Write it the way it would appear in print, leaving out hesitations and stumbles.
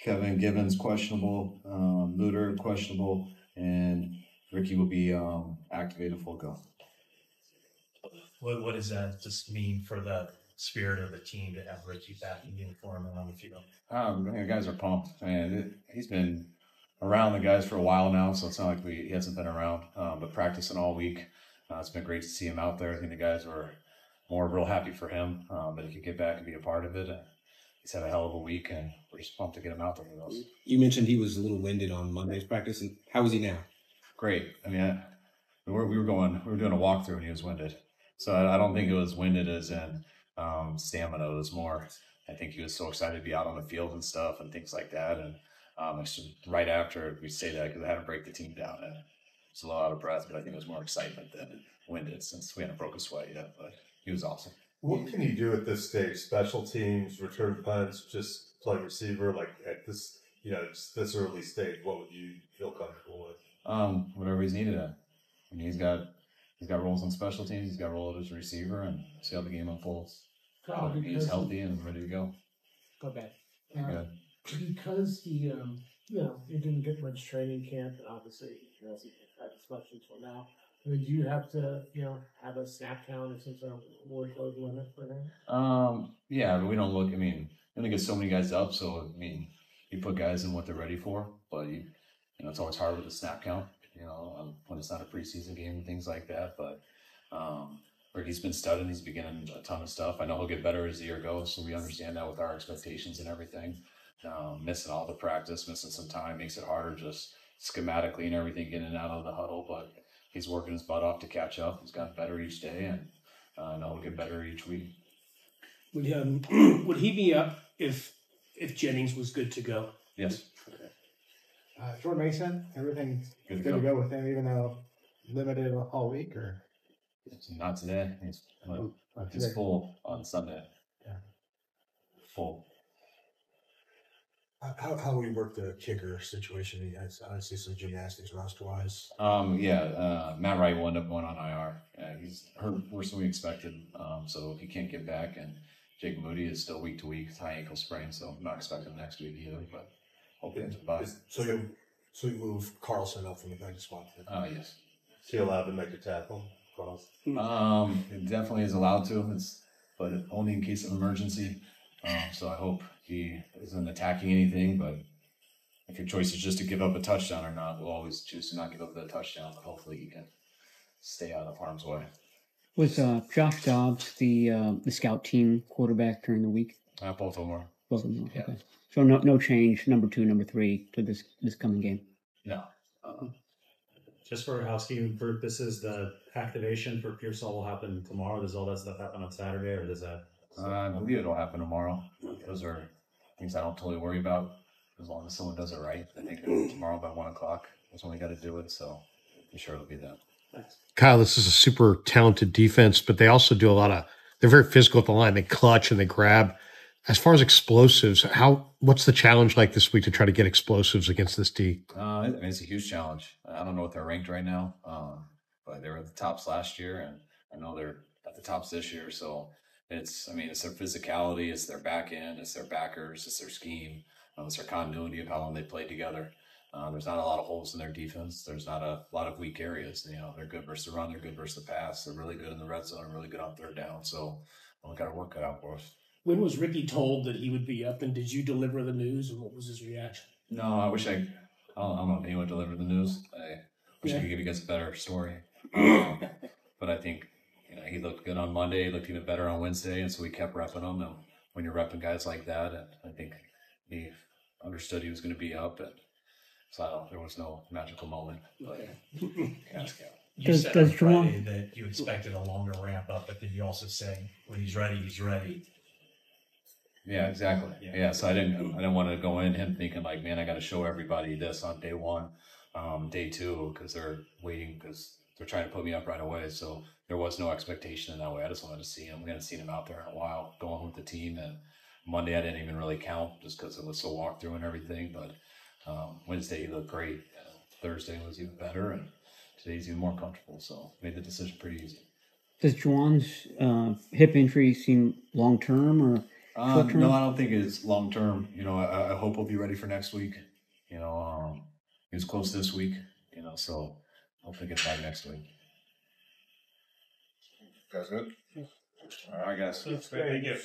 Kevin Gibbons questionable, Luter questionable, and Ricky will be activated full go. What does that just mean for the spirit of the team to have Ricky back in uniform and on the field? The guys are pumped. Man, he's been around the guys for a while now, so it's not like he hasn't been around, but practicing all week. It's been great to see him out there. I think the guys were more real happy for him that he could get back and be a part of it. He's had a hell of a week, and we're just pumped to get him out there with us. You mentioned he was a little winded on Monday's practice, and how is he now? Great. I mean, we were doing a walkthrough, and he was winded. So I don't think it was winded as in stamina. It was more, I think he was so excited to be out on the field and stuff and things like that. And right after we say that, because I had to break the team down, and it's a little out of breath, but I think it was more excitement than winded since we hadn't broke a sweat yet. But he was awesome. What can you do at this stage? Special teams, return punts, just play receiver? Like at this, just this early stage, what would you feel comfortable with? Whatever he's needed at. I mean, he's got roles on special teams. He's got roles as a receiver, and see how the game unfolds. He's healthy and ready to go. Go back. Because he didn't get much training camp, and obviously he hasn't had as much until now. I mean, do you have to, have a snap count or some sort of workload limit for him? Yeah, but we don't look. I mean, we only get so many guys up, so I mean, you put guys in what they're ready for, but it's always hard with the snap count. When it's not a preseason game and things like that. But Ricky's been studying. He's beginning a ton of stuff. I know he'll get better as the year goes, so we understand that with our expectations and everything. Missing all the practice, missing some time makes it harder just schematically and everything getting out of the huddle. But he's working his butt off to catch up. He's gotten better each day, and I know he'll get better each week. Would he be up if Jennings was good to go? Yes. Okay. Jordan Mason, everything good to go with him, even though limited all week, or not today. He's full on Sunday. Yeah, full. How will you work the kicker situation? I see some gymnastics rust-wise. Matt Wright will end up going on IR. He's hurt worse than we expected, so he can't get back. And Jake Moody is still week to week, high ankle sprain, so I'm not expecting him next week either. But hopefully it's a So you move Carlson up from the practice squad? Yes. Is he allowed to make a tackle, Carlson? It definitely is allowed to, but only in case of emergency. So I hope he isn't attacking anything, but if your choice is just to give up a touchdown or not, we'll always choose to not give up the touchdown, but hopefully he can stay out of harm's way. Was Josh Dobbs the scout team quarterback during the week? Both of them were. Both of them, yeah. Okay. So no change, number 2, number 3 to this coming game? No. Just for housekeeping purposes, the activation for Pearsall will happen tomorrow. Does all that stuff happen on Saturday, or does that? I believe it'll happen tomorrow. Those are things I don't totally worry about as long as someone does it right. I think tomorrow by 1 o'clock is when we got to do it, so I'm sure it'll be that. Kyle, this is a super talented defense, but they also do they're very physical at the line. They clutch and they grab. As far as explosives, what's the challenge like this week to try to get explosives against this D? It's a huge challenge. I don't know what they're ranked right now, but they were at the tops last year, and I know they're at the tops this year. So it's their physicality, it's their back end, it's their backers, it's their scheme, it's their continuity of how long they played together. There's not a lot of holes in their defense. There's not a lot of weak areas. They're good versus the run. They're good versus the pass. They're really good in the red zone and really good on third down. So we've got to work it out for us. When was Ricky told that he would be up, and did you deliver the news, and what was his reaction? No, I wish I don't know if anyone delivered the news. I wish I could give you guys a better story. But I think he looked good on Monday. He looked even better on Wednesday, and so we kept repping him. And when you're repping guys like that, and I think he understood he was going to be up, and so there was no magical moment. But You said on Friday that you expected a longer ramp up, but then you also say when he's ready, he's ready. Yeah, exactly. Yeah, so I didn't want to go in him thinking like, man, I got to show everybody this on day 1, day 2, because they're waiting because they're trying to put me up right away. So there was no expectation in that way. I just wanted to see him. We hadn't seen him out there in a while going with the team. And Monday I didn't even really count just because it was so walkthrough and everything. But Wednesday he looked great. Thursday was even better, and today's even more comfortable. So made the decision pretty easy. Does Juwan's hip injury seem long term, or No, I don't think it's long term. You know, I hope we'll be ready for next week. You know, it was close this week. You know, so hopefully get back next week. Guys, good. All right, guys. Thank you.